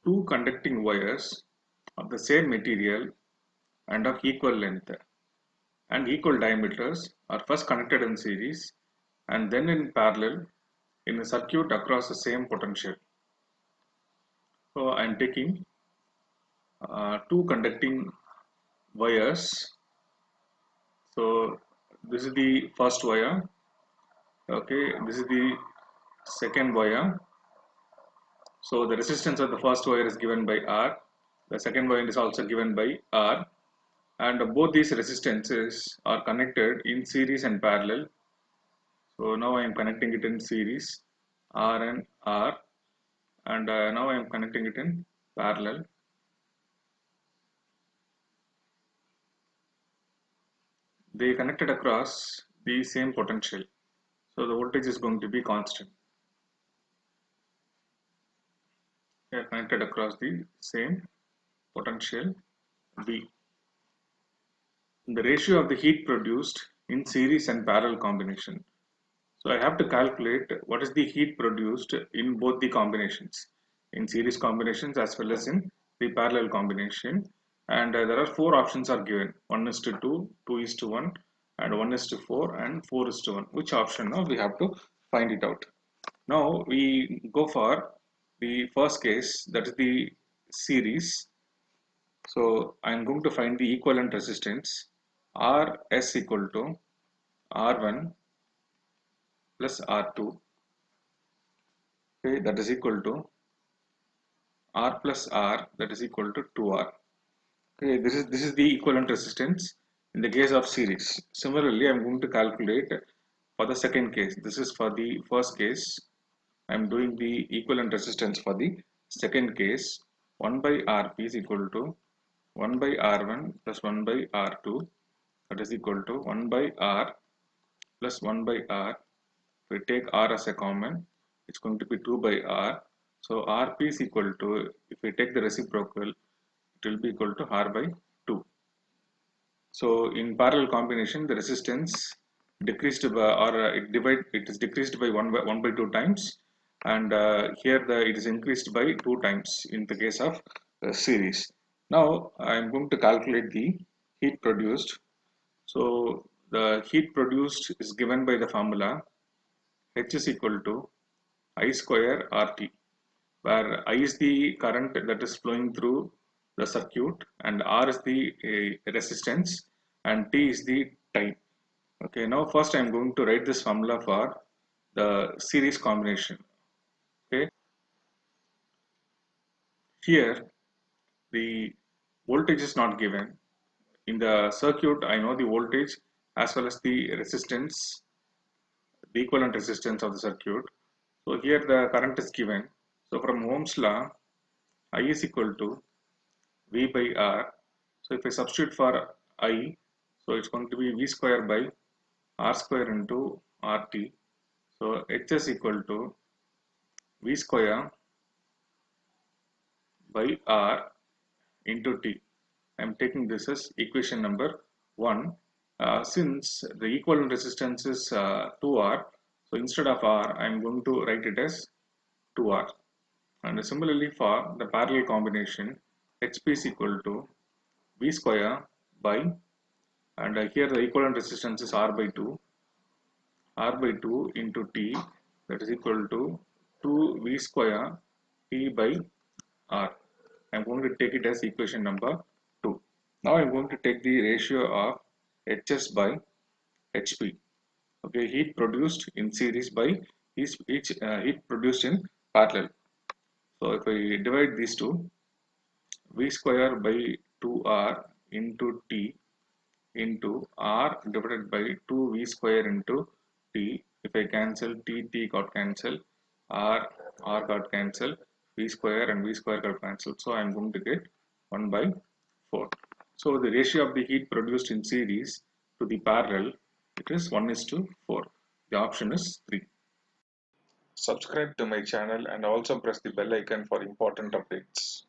two conducting wires of the same material and of equal length and equal diameters are first connected in series and then in parallel in a circuit across the same potential. So I am taking two conducting wires. So this is the first wire. Okay, this is the second wire. So the resistance of the first wire is given by R. The second wire is also given by R. And both these resistances are connected in series and parallel. So now I am connecting it in series, R and R, and now I am connecting it in parallel. They connected across the same potential, so the voltage is going to be constant. They are connected across the same potential V. The ratio of the heat produced in series and parallel combination. So I have to calculate what is the heat produced in both the combinations, in series combinations as well as in the parallel combination. And there are four options are given: 1:2, 2:1, and 1:4, and 4:1. Which option? Now we have to find it out. Now we go for the first case, that is the series. So I am going to find the equivalent resistance Rs equal to R1 plus R2. Okay, that is equal to R plus R, that is equal to 2R. Okay, this is the equivalent resistance in the case of series. Similarly, I am going to calculate for the second case. This is for the first case. I am doing the equivalent resistance for the second case. 1 by Rp is equal to 1 by R1 plus 1 by R2, that is equal to 1 by R plus 1 by R. If we take R as a common, it's going to be 2 by R. So Rp is equal to, if we take the reciprocal, it will be equal to R by 2. So in parallel combination, the resistance decreased by, or it is decreased by 1 by 2 times, and here it is increased by 2 times in the case of series. Now I am going to calculate the heat produced. So the heat produced is given by the formula H is equal to I square RT, where I is the current that is flowing through the circuit and R is the resistance and T is the time. Okay, now first I am going to write this formula for the series combination. Okay, here the voltage is not given. In the circuit, I know the voltage as well as the resistance, the equivalent resistance of the circuit. So here the current is given. So from Ohm's law, I is equal to V by R. So if I substitute for I, so it's going to be V square by R square into RT. So H is equal to V square by R into T. I am taking this as equation number 1. Since the equivalent resistance is 2R, so instead of R, I am going to write it as 2R. And similarly for the parallel combination, HP is equal to V square by, and here the equivalent resistance is R by 2 into T, that is equal to 2 V square T by R. I am going to take it as equation number 2. Now I am going to take the ratio of Hs by Hp. Okay, heat produced in series by each heat produced in parallel. So if I divide these two, V square by 2R into T into R divided by 2V square into T. If I cancel T got cancelled, R got cancelled, V square and V square got cancelled. So I am going to get 1 by 4. So the ratio of the heat produced in series to the parallel, it is 1:4. The option is 3. Subscribe to my channel and also press the bell icon for important updates.